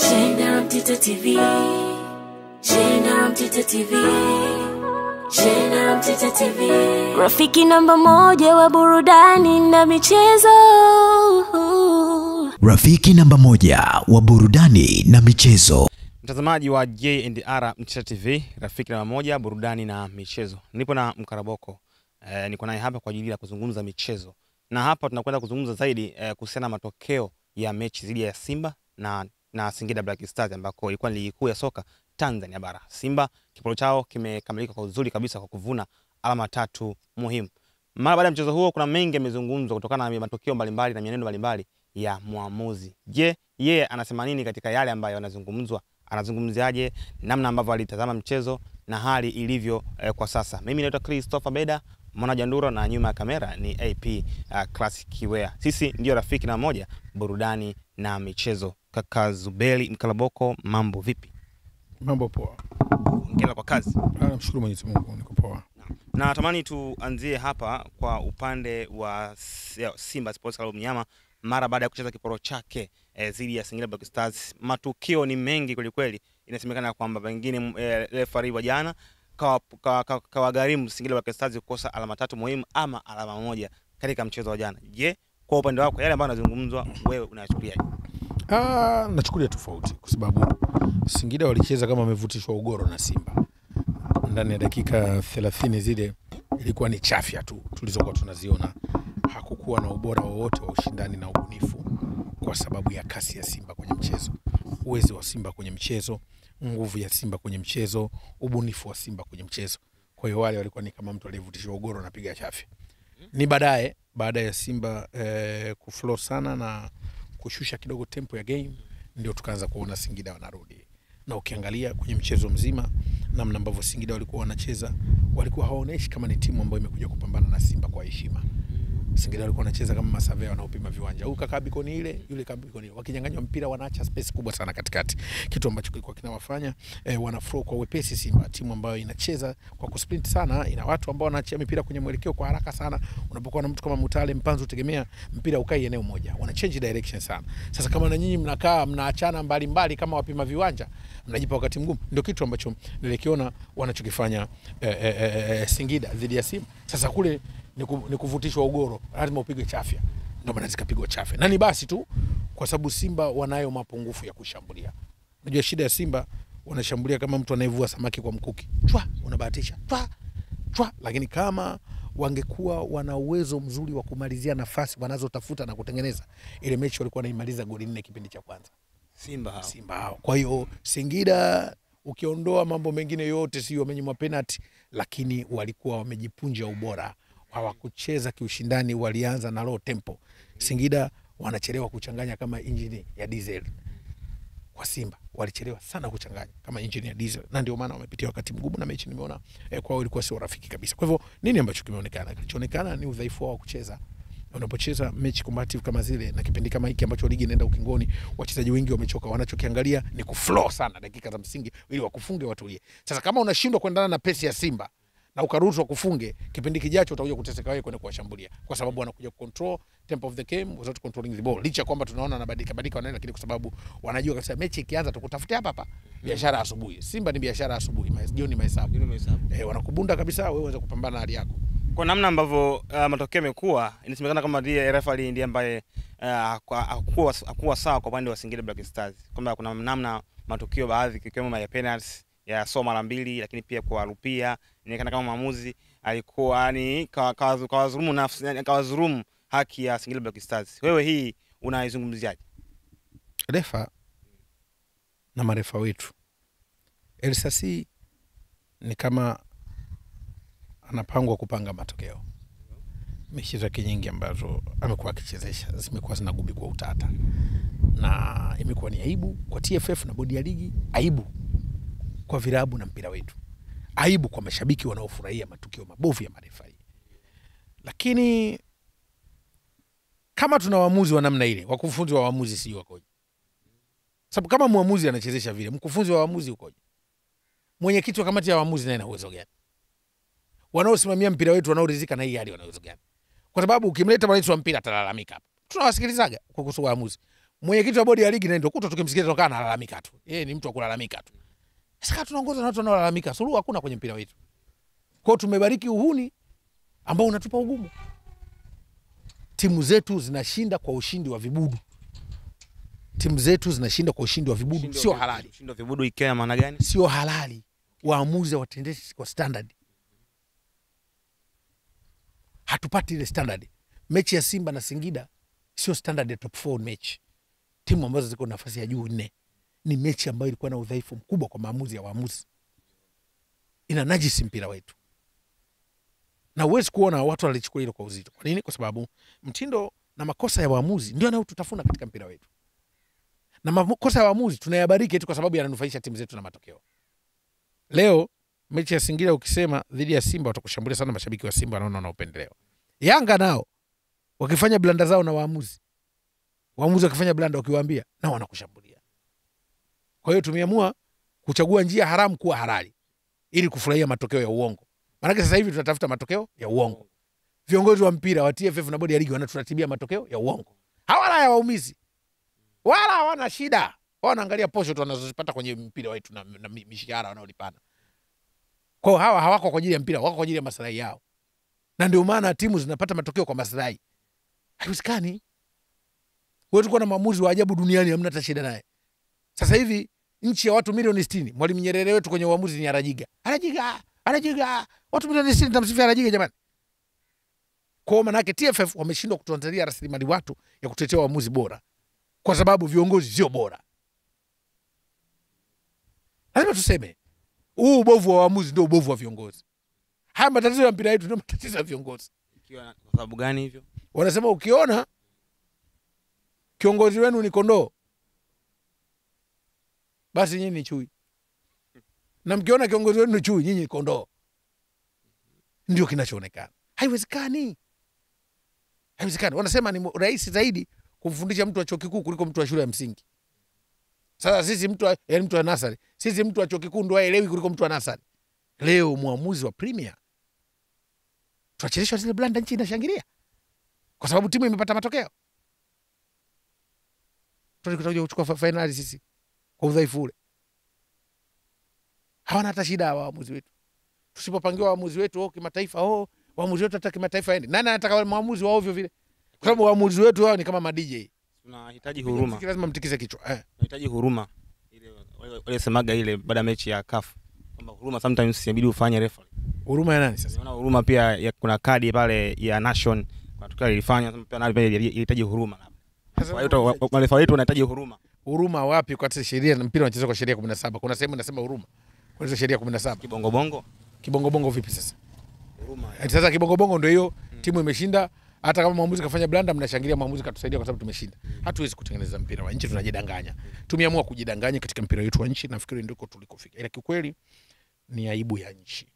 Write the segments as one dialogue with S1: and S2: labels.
S1: Shenda Mtito TV. Shenda Mtito TV. Shenda Mtito TV. Rafiki namba moja wa burudani na michezo.
S2: Rafiki namba moja wa burudani na michezo.
S3: Mtazamaji wa J&R Mtito TV, rafiki namba moja burudani na michezo. Nipo na Mkaraboko. Niko naye hapa kwa ajili ya kuzungumza michezo. Na hapa tunakwenda kuzungumza zaidi kuhusiana na matokeo ya mechi dhidi ya Simba na Singida Black Stars ambako ilikuwa ni ligi kuu ya soka Tanzania bara. Simba kiporo chao kimekamilika kwa uzuri kabisa kwa kuvuna alama 3 muhimu. Mara baada ya mchezo huo kuna mengi yamezungumzwa kutokana na matokeo mbalimbali na mienendo mbalimbali ya muamuzi. Je, yeye anasema nini katika yale ambayo yanazungumzwa? Anazungumziaje namna ambavyo alitazama mchezo na hali ilivyo kwa sasa? Mimi naitwa Christopher Beda, Mwana Janduro, na nyuma ya kamera ni AP Classic Wear. Sisi ndio rafiki na moja burudani na michezo. Kaka Zubeli Mkaraboko, mambo vipi?
S4: Mambo poa.
S3: Hongera kwa kazi.
S4: Namshukuru Mwenyezi Mungu niko poa.
S3: Na natamani tuanzie hapa kwa upande wa Simba Sports Club Mnyama mara baada ya kucheza kiporo chake dhidi ya Singida Black Stars. Matukio ni mengi kweli kweli. Inasemekana kwamba pengine referee wa jana kawagharimu Singida Black Stars kukosa alama 3 muhimu ama alama 1 katika mchezo wa jana. Je, kwa upande wako yale ambayo yanazungumzwa wewe unayachukuliaje?
S4: Nachukulia tofauti kwa sababu Singida walicheza kama wamevutishwa ugoro na Simba. Ndani ya dakika 30 zile ilikuwa ni chafya tu tulizokuwa tunaziona. Hakukuwa na ubora wowote wa ushindani na ubunifu kwa sababu ya kasi ya Simba kwenye mchezo. Uwezo wa Simba kwenye mchezo, nguvu ya Simba kwenye mchezo, ubunifu wa Simba kwenye mchezo. Kwa hiyo wale walikuwa ni kama mtu aliyevutishwa ugoro na piga chafya. Ni baada ya Simba kuflow sana na kushusha kidogo tempo ya game ndio tukaanza kuona Singida wanarudi. Na ukiangalia kwenye mchezo mzima namna ambavyo Singida walikuwa wanacheza, walikuwa hawaoneshi kama ni timu ambayo imekuja kupambana na Simba kwa heshima. Singida walikuwa wanacheza kama masavea wanaopima viwanja. Huyu kaka bikoni ile, yule kaka bikoni. Wakinyang'anywa mpira wanaacha space kubwa sana katikati. Kitu ambacho kilikuwa kinawafanya wana flow kwa wepesi Simba, timu ambayo inacheza kwa kusprint sana, ina watu ambao wanaachia mipira kwenye mwelekeo kwa haraka sana. Unapokuwa na mtu kama Mutale Mpanzu utegemea mpira ukai eneo moja. Wana change direction sana. Sasa kama na nyinyi mnaachana mbali kama wapima viwanja, mnajipa wakati mgumu. Ndio kitu ambacho nilikiona wanachokifanya Singida dhidi ya Simba. Sasa kule ni kuvutishwa ugoro, lazima upige chafya. Ndio maana zikapigwa chafya. Na ni basi tu kwa sababu Simba wanayo mapungufu ya kushambulia. Unajua shida ya Simba, wanashambulia kama mtu anayevua samaki kwa mkuki. Unabahatisha. Lakini kama wangekuwa wana uwezo mzuri wa kumalizia nafasi wanazotafuta na kutengeneza, ile mechi walikuwa wanaimaliza goli 4 kipindi cha kwanza. Simba hao. Kwa hiyo Singida ukiondoa mambo mengine yote, sio wamenyimwa penalty, lakini walikuwa wamejipunja ubora. Hawakucheza kiushindani, walianza na low tempo. Singida wanachelewa kuchanganya kama injini ya diesel. Kwa Simba walichelewa sana kuchanganya kama injini ya diesel, na ndio maana wamepitia wakati mgumu na mechi nimeona kwao ilikuwa sio rafiki kabisa. Kwa hivyo nini ambacho kimeonekana? Kilichoonekana ni udhaifu wao kucheza. Unapocheza mechi combative kama zile na kipindi kama hiki ambacho ligi inaenda ukingoni, wachezaji wengi wamechoka. Wanachokiangalia ni kuflow sana dakika za msingi ili wakufunge watulie. Sasa kama unashindwa kuendana na pesi ya Simba na ukaruhusu kufunge, kipindi kijacho utakuja kuteseka wewe kwenda kuwashambulia, kwa sababu wanakuja control tempo of the game without controlling the ball. Licha kwamba tunaona wanabadilika wanaenda, lakini kwa sababu wanajua kabisa mechi ikianza tukutafutia hapa biashara asubuhi. Simba ni biashara asubuhi, jioni mahesabu. Wanakubunda kabisa, wewe unaweza kupambana na hali yako.
S3: Kwa namna ambavyo matokeo yamekuwa, inasemekana kama referee ndiye ambaye hakuwa sawa kwa upande wa Singida Black Stars. Kwamba kuna namna matukio baadhi kikiwemo ya penalty ya soma mara 2, lakini pia kwa rupia inaonekana kama maamuzi alikuwa ni kawazurumu nafsi, kawazurumu haki ya Singida Black Stars. Wewe hii unaizungumziaje?
S4: Refa na marefa wetu, Elsasi ni kama anapangwa kupanga matokeo. Mechi zake nyingi ambazo amekuwa akichezesha zimekuwa zinagubi kwa utata, na imekuwa ni aibu kwa TFF na bodi ya ligi, aibu kwa virabu na mpira wetu, aibu kwa mashabiki wanaofurahia matukio mabovu ya marefa. Lakini kama tuna waamuzi wa namna ile, wakufunzi wa waamuzi sio wakoje? Sababu kama muamuzi anachezesha vile, mkufunzi wa waamuzi ukoje? Mwenyekiti wa kamati ya waamuzi naye ana uwezo gani? Wanaosimamia mpira wetu wanaoridhika na hii hali wana uwezo gani? Kwa sababu ukimleta rais wa mpira atalalamika hapa. Tunawasikilizaga kwa kuhusu waamuzi. Mwenyekiti wa bodi ya ligi ndio kuto tukimsikia toka analalamika tu. Yeye ni mtu wa kulalamika tu. Sasa tunaongoza na watu wanaolalamika, suluhu hakuna kwenye mpira wetu. Kwa hiyo tumebariki uhuni ambao unatupa ugumu. Timu zetu zinashinda kwa ushindi wa vibudu. Timu zetu zinashinda kwa ushindi wa vibudu, sio halali.
S3: Ushindi wa vibudu ikiwa maana gani?
S4: Sio halali. Waamuzi watendeshe kwa standard. Hatupati ile standard. Mechi ya Simba na Singida sio standard ya top 4 mechi. Timu ambazo ziko nafasi ya juu 4 ni mechi ambayo ilikuwa na udhaifu mkubwa kwa maamuzi ya waamuzi. Ina najisi mpira wetu. Na uwezi kuona watu walichukua hilo kwa uzito. Kwa nini? Kwa sababu mtindo na makosa ya waamuzi ndio yanayotutafuna katika mpira wetu. Na makosa ya waamuzi tunayabariki eti kwa sababu yananufaisha timu zetu na matokeo. Leo mechi ya Singida ukisema dhidi ya Simba watakushambulia sana mashabiki wa Simba wanaona wanaopendelewa. Yanga nao wakifanya blanda zao na waamuzi. Waamuzi wakifanya blanda wakiwaambia na wanakushambulia. Kwa hiyo tumeamua kuchagua njia haramu kuwa halali ili kufurahia matokeo ya uongo. Maana sasa hivi tunatafuta matokeo ya uongo. Viongozi wa mpira wa TFF na bodi ya ligi wanaturatibia matokeo ya uongo. Hawala ya waumizi. Wala hawana shida. Wanaangalia posho tu wanazozipata kwenye mpira wetu na mishahara wanaolipana. Kwa hiyo hawa hawako kwa ajili ya mpira, wako kwa ajili ya maslahi yao. Na ndio maana timu zinapata matokeo kwa maslahi. Haiwezekani. Wewe tuko na maamuzi wa ajabu duniani hamna hata shida naye. Sasa hivi nchi ya watu milioni 60, Mwalimu Nyerere wetu kwenye uamuzi ni Arajiga. Arajiga. Watu milioni 60 tamsifia Arajiga jamani. Kwa maana yake TFF wameshindwa kutuandalia rasilimali watu ya kutetea uamuzi bora. Kwa sababu viongozi sio bora. Lazima tuseme, huu ubovu wa waamuzi ndio ubovu wa viongozi. Haya matatizo ya mpira yetu ndio matatizo ya viongozi.
S3: Ikiwa kwa sababu gani hivyo?
S4: Wanasema ukiona kiongozi wenu ni kondoo, basi nyinyi ni chui. Na mkiona kiongozi wenu ni chui, nyinyi ni kondoo. Ndio kinachoonekana. Haiwezekani. Haiwezekani. Wanasema ni rahisi zaidi kumfundisha mtu wa chuo kikuu kuliko mtu wa shule ya msingi. Sasa sisi mtu wa nasari, sisi mtu wa chuo kikuu ndio haelewi kuliko mtu wa nasari. Leo muamuzi wa Premier tuacheleshwa zile blanda nchi inashangilia kwa sababu timu imepata matokeo. Tunataka kuchukua finali sisi kwa udhaifu ule. Hawana hata shida waamuzi wetu. Tusipopangiwa waamuzi wetu kimataifa, waamuzi wetu hata kimataifa aende. Nani anataka waamuzi wa ovyo vile? Kwa sababu waamuzi wetu wao ni kama ma-DJ.
S3: Tunahitaji huruma.
S4: Lazima mtikise kichwa.
S3: Tunahitaji huruma. Ile wale semaga ile baada ya mechi ya CAF. Kwamba huruma sometimes inabidi ufanye referee.
S4: Huruma ya nani sasa?
S3: Unaona huruma pia ya kuna kadi pale ya Nation kwa tukio lilifanya pia nalo pia inahitaji huruma labda. Kwa hiyo marefa wetu wanahitaji huruma. Huruma wapi kwa sheria na mpira unachezwa kwa sheria 17. Kuna sehemu inasema huruma. Kwa hiyo sheria 17. Kibongo bongo vipi sasa? Huruma. Sasa kibongo bongo ndio hiyo timu imeshinda. Hata kama mwamuzi kafanya blanda mnashangilia mwamuzi katusaidia kwa sababu tumeshinda. Hatuwezi kutengeneza mpira wa nchi, tunajidanganya. Tumeamua kujidanganya katika mpira wetu wa nchi, nafikiri ndiko tulikofika. Ila kiukweli ni aibu ya nchi.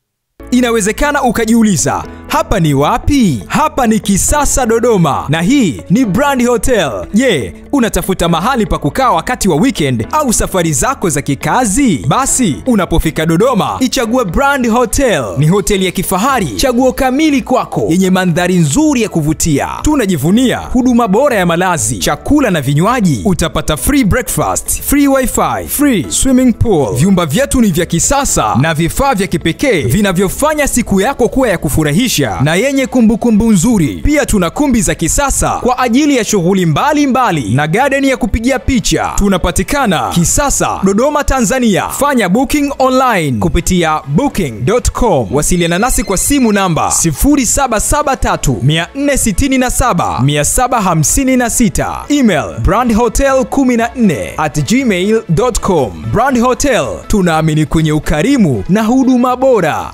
S2: Inawezekana ukajiuliza, hapa ni wapi? Hapa ni Kisasa Dodoma na hii ni Brand Hotel. Je, unatafuta mahali pa kukaa wakati wa weekend au safari zako za kikazi? Basi, unapofika Dodoma, ichague Brand Hotel. Ni hoteli ya kifahari, chaguo kamili kwako, yenye mandhari nzuri ya kuvutia. Tunajivunia huduma bora ya malazi, chakula na vinywaji. Utapata free breakfast, free wifi, free swimming pool. Vyumba vyetu ni vya kisasa na vifaa vya kipekee vinavyofanya siku yako kuwa ya kufurahisha na yenye kumbukumbu nzuri. Pia tuna kumbi za kisasa kwa ajili ya shughuli mbalimbali na garden ya kupigia picha. Tunapatikana Kisasa, Dodoma, Tanzania. Fanya booking online kupitia booking.com. Wasiliana nasi kwa simu namba 0773467756. Email brandhotel14@gmail.com. Brand Hotel, tunaamini kwenye ukarimu na huduma bora.